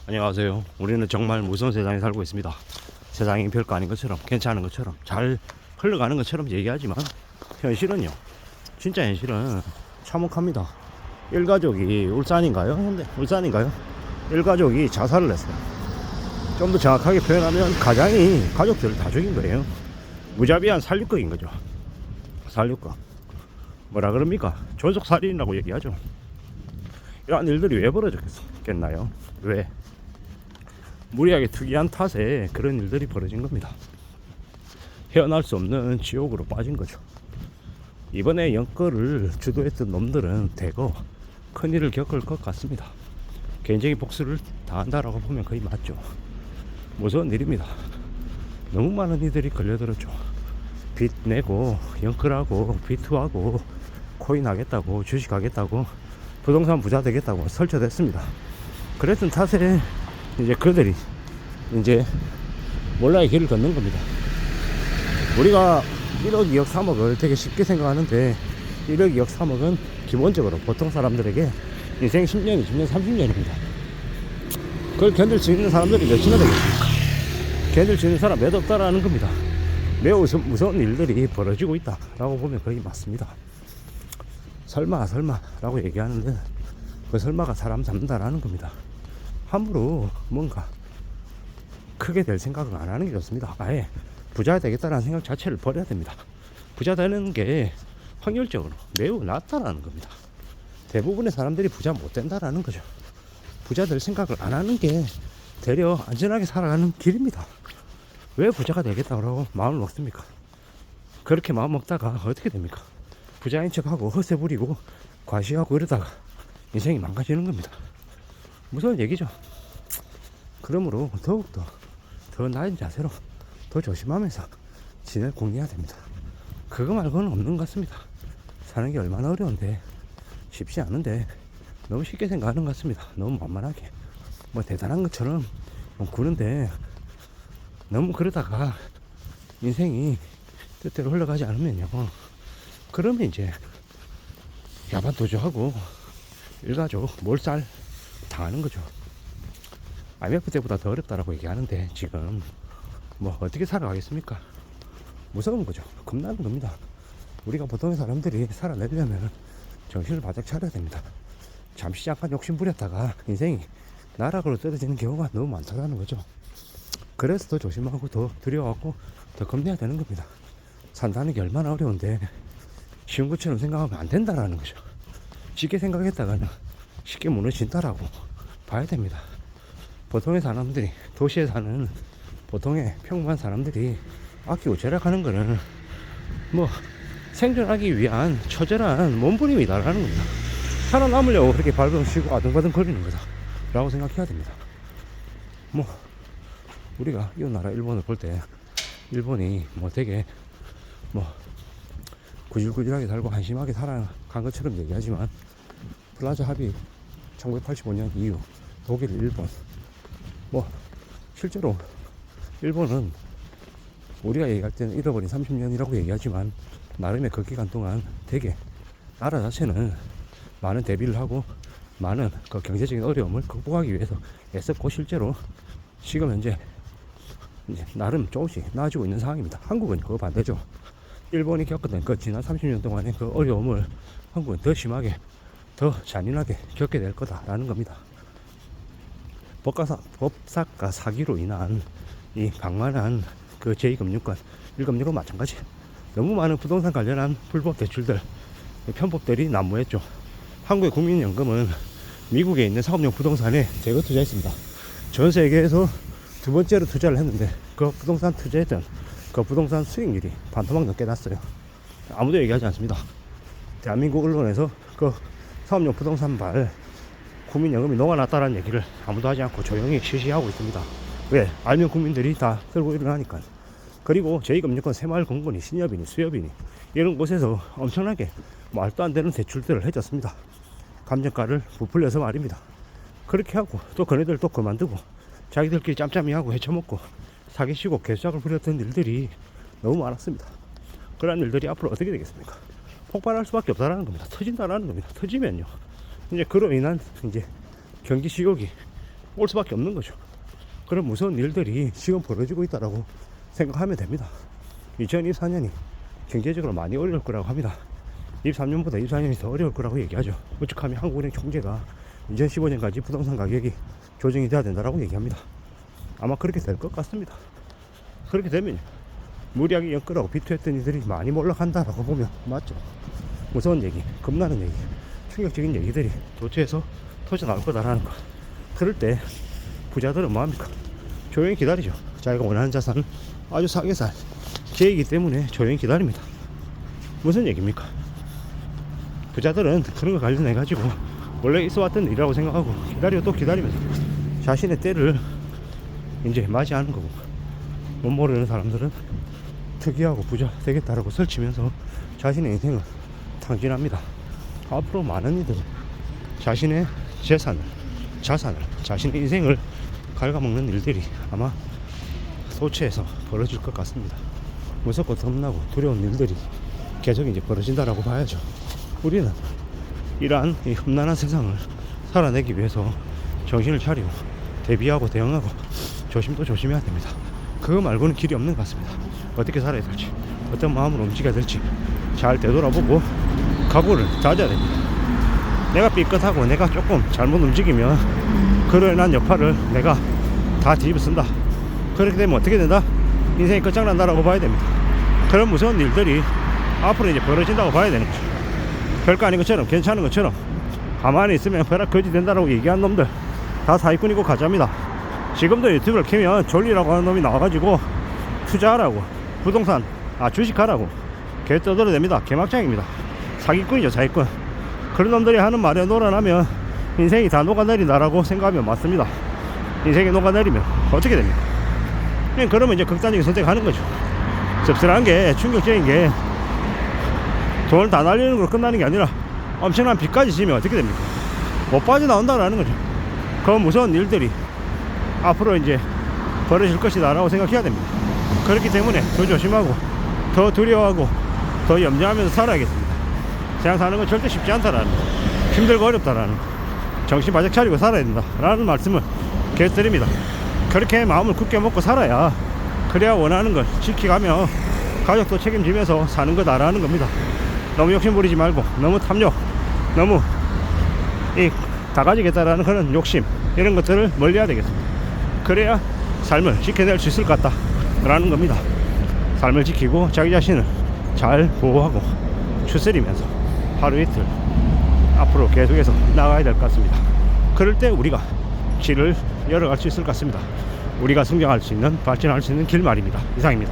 안녕하세요. 우리는 정말 무서운 세상에 살고 있습니다. 세상이 별거 아닌 것처럼, 괜찮은 것처럼, 잘 흘러가는 것처럼 얘기하지만 현실은요, 진짜 현실은 참혹합니다. 일가족이 울산인가요? 근데 울산인가요? 일가족이 자살을 했어요. 좀 더 정확하게 표현하면 가장이 가족들을 다 죽인 거예요. 무자비한 살육극인 거죠. 살육극. 뭐라 그럽니까? 존속살인이라고 얘기하죠. 이러한 일들이 왜 벌어졌겠나요? 왜? 무리하게 투기한 탓에 그런 일들이 벌어진 겁니다. 헤어날 수 없는 지옥으로 빠진 거죠. 이번에 연거를 주도했던 놈들은 대거 큰일을 겪을 것 같습니다. 개인적인 복수를 당한다라고 보면 거의 맞죠. 무서운 일입니다. 너무 많은 이들이 걸려들었죠. 빚 내고 연끌하고 비투하고 코인 하겠다고 주식 하겠다고 부동산 부자 되겠다고 설쳐댔습니다. 그랬던 탓에 이제 그들이 이제 몰라의 길을 걷는 겁니다. 우리가 1억, 2억, 3억을 되게 쉽게 생각하는데 1억, 2억, 3억은 기본적으로 보통 사람들에게 인생 10년, 20년, 30년입니다. 그걸 견딜 수 있는 사람들이 몇이나 되겠습니까? 견딜 수 있는 사람 몇 없다라는 겁니다. 매우 무서운 일들이 벌어지고 있다라고 보면 거의 맞습니다. 설마 라고 얘기하는데 그 설마가 사람 잡는다라는 겁니다. 함부로 뭔가 크게 될 생각은 안 하는 게 좋습니다. 아예 부자 되겠다라는 생각 자체를 버려야 됩니다. 부자 되는 게 확률적으로 매우 낮다라는 겁니다. 대부분의 사람들이 부자 못 된다라는 거죠. 부자 될 생각을 안 하는 게 되려 안전하게 살아가는 길입니다. 왜 부자가 되겠다고 마음을 먹습니까? 그렇게 마음 먹다가 어떻게 됩니까? 부자인 척하고 허세 부리고 과시하고 이러다가 인생이 망가지는 겁니다. 무서운 얘기죠. 그러므로 더욱더 더 나은 자세로 더 조심하면서 진을 공유해야 됩니다. 그거 말고는 없는 것 같습니다. 사는 게 얼마나 어려운데 쉽지 않은데 너무 쉽게 생각하는 것 같습니다. 너무 만만하게 뭐 대단한 것처럼 구는데 너무 그러다가 인생이 뜻대로 흘러가지 않으면요, 그러면 이제 야반도주하고 일가족 몰살 당하는 거죠. IMF 때보다 더 어렵다라고 얘기하는데 지금 뭐 어떻게 살아가겠습니까? 무서운 거죠. 겁나는 겁니다. 우리가 보통의 사람들이 살아내려면 정신을 바짝 차려야 됩니다. 잠시 잠깐 욕심 부렸다가 인생이 나락으로 떨어지는 경우가 너무 많다는 거죠. 그래서 더 조심하고 더 두려워하고 더 겁내야 되는 겁니다. 산다는 게 얼마나 어려운데 쉬운 것처럼 생각하면 안 된다라는 거죠. 쉽게 생각했다가는 쉽게 무너진다라고 봐야 됩니다. 보통의 사람들이, 도시에 사는 보통의 평범한 사람들이 아끼고 절약하는 거는 뭐 생존하기 위한 처절한 몸부림이다라는 겁니다. 살아남으려고 그렇게 발버둥 치고 아등바등 거리는 거다 라고 생각해야 됩니다. 뭐 우리가 이 나라 일본을 볼 때 일본이 뭐 되게 뭐 구질구질하게 살고 한심하게 살아간 것처럼 얘기하지만 플라자 합의 1985년 이후 독일, 일본 뭐 실제로 일본은 우리가 얘기할 때는 잃어버린 30년이라고 얘기하지만 나름의 그 기간 동안 되게 나라 자체는 많은 대비를 하고 많은 그 경제적인 어려움을 극복하기 위해서 애썼고 실제로 지금 현재 이제 나름 조금씩 나아지고 있는 상황입니다. 한국은 그거 반대죠. 일본이 겪었던 그 지난 30년 동안의 그 어려움을 한국은 더 심하게 더 잔인하게 겪게 될 거다라는 겁니다. 법사가 사기로 인한 이 방만한 그 제2금융권, 1금융권 마찬가지. 너무 많은 부동산 관련한 불법 대출들, 편법들이 난무했죠. 한국의 국민연금은 미국에 있는 상업용 부동산에 대거 투자했습니다. 전 세계에서 두 번째로 투자를 했는데 그 부동산 투자했던 그 부동산 수익률이 반토막 넘게 났어요. 아무도 얘기하지 않습니다. 대한민국 언론에서 그 상업용 부동산발 국민연금이 녹아났다라는 얘기를 아무도 하지 않고 조용히 실시하고 있습니다. 왜? 알면 국민들이 다 들고 일어나니까. 그리고 제2금융권 새마을금고니 신협이니 수협이니 이런 곳에서 엄청나게 말도 안 되는 대출들을 해줬습니다. 감정가를 부풀려서 말입니다. 그렇게 하고 또 그네들 또 그만두고 자기들끼리 짬짬이 하고 헤쳐먹고 사기치고 개수작을 부렸던 일들이 너무 많았습니다. 그런 일들이 앞으로 어떻게 되겠습니까? 폭발할 수밖에 없다라는 겁니다. 터진다라는 겁니다. 터지면요 이제 그로 인한 이제 경기 지옥이 올 수밖에 없는 거죠. 그런 무서운 일들이 지금 벌어지고 있다라고 생각하면 됩니다. 2024년이 경제적으로 많이 어려울 거라고 합니다. 23년보다 24년이 더 어려울 거라고 얘기하죠. 오죽하면 한국은행 총재가 2015년까지 부동산 가격이 조정이 돼야 된다라고 얘기합니다. 아마 그렇게 될 것 같습니다. 그렇게 되면 무리하게 엮으라고 비투했던 이들이 많이 몰락한다라고 보면 맞죠. 무서운 얘기, 겁나는 얘기, 충격적인 얘기들이 도처에서 터져 나올 거다라는 거. 그럴 때 부자들은 뭐합니까? 조용히 기다리죠. 자기가 원하는 자산을 아주 싸게 살 기회이기 때문에 조용히 기다립니다. 무슨 얘기입니까? 부자들은 그런 거 관련해 가지고 원래 있어 왔던 일이라고 생각하고 기다리고 또 기다리면서 자신의 때를 이제 맞이하는 거고, 못 모르는 사람들은 특이하고 부자 되겠다라고 설치면서 자신의 인생을 탕진합니다. 앞으로 많은 이들은 자신의 재산을, 자산을, 자신의 인생을 갉아먹는 일들이 아마 소체에서 벌어질 것 같습니다. 무섭고 덤나고 두려운 일들이 계속 이제 벌어진다라고 봐야죠. 우리는 이러한 이 험난한 세상을 살아내기 위해서 정신을 차리고 대비하고 대응하고 조심도 조심해야 됩니다. 그거 말고는 길이 없는 것 같습니다. 어떻게 살아야 될지, 어떤 마음으로 움직여야 될지 잘 되돌아보고 각오를 다져야 됩니다. 내가 삐끗하고 내가 조금 잘못 움직이면 그로 인한 여파를 내가 다 뒤집어 쓴다. 그렇게 되면 어떻게 된다? 인생이 끝장난다라고 봐야 됩니다. 그런 무서운 일들이 앞으로 이제 벌어진다고 봐야 되는 거죠. 별거 아닌 것처럼, 괜찮은 것처럼 가만히 있으면 벼락 거지 된다라고 얘기한 놈들 다 사기꾼이고 가짜입니다. 지금도 유튜브를 켜면 졸리라고 하는 놈이 나와가지고 투자하라고, 부동산, 주식하라고 개 떠들어댑니다. 개막장입니다. 사기꾼이죠, 사기꾼. 그런 놈들이 하는 말에 놀아나면 인생이 다 녹아내린다라고 생각하면 맞습니다. 인생이 녹아내리면 어떻게 됩니까? 그러면 이제 극단적인 선택하는 거죠. 씁쓸한 게, 충격적인 게 돈을 다 날리는 걸로 끝나는 게 아니라 엄청난 빚까지 지면 어떻게 됩니까? 못 빠져나온다라는 거죠. 그 무서운 일들이 앞으로 이제 벌어질 것이다 라고 생각해야 됩니다. 그렇기 때문에 더 조심하고 더 두려워하고 더 염려하면서 살아야겠습니다. 세상 사는 건 절대 쉽지 않다라는 거, 힘들고 어렵다라는 거, 정신 바짝 차리고 살아야 된다 라는 말씀을 계속 드립니다. 그렇게 마음을 굳게 먹고 살아야, 그래야 원하는 걸 지키가며 가족도 책임지면서 사는 거다라는 겁니다. 너무 욕심 부리지 말고, 너무 탐욕, 너무 다 가지겠다라는 그런 욕심, 이런 것들을 멀리 해야 되겠습니다. 그래야 삶을 지켜낼 수 있을 것 같다 라는 겁니다. 삶을 지키고 자기 자신을 잘 보호하고 추스리면서 하루 이틀 앞으로 계속해서 나가야 될 것 같습니다. 그럴 때 우리가 길을 열어갈 수 있을 것 같습니다. 우리가 성장할 수 있는, 발전할 수 있는 길 말입니다. 이상입니다.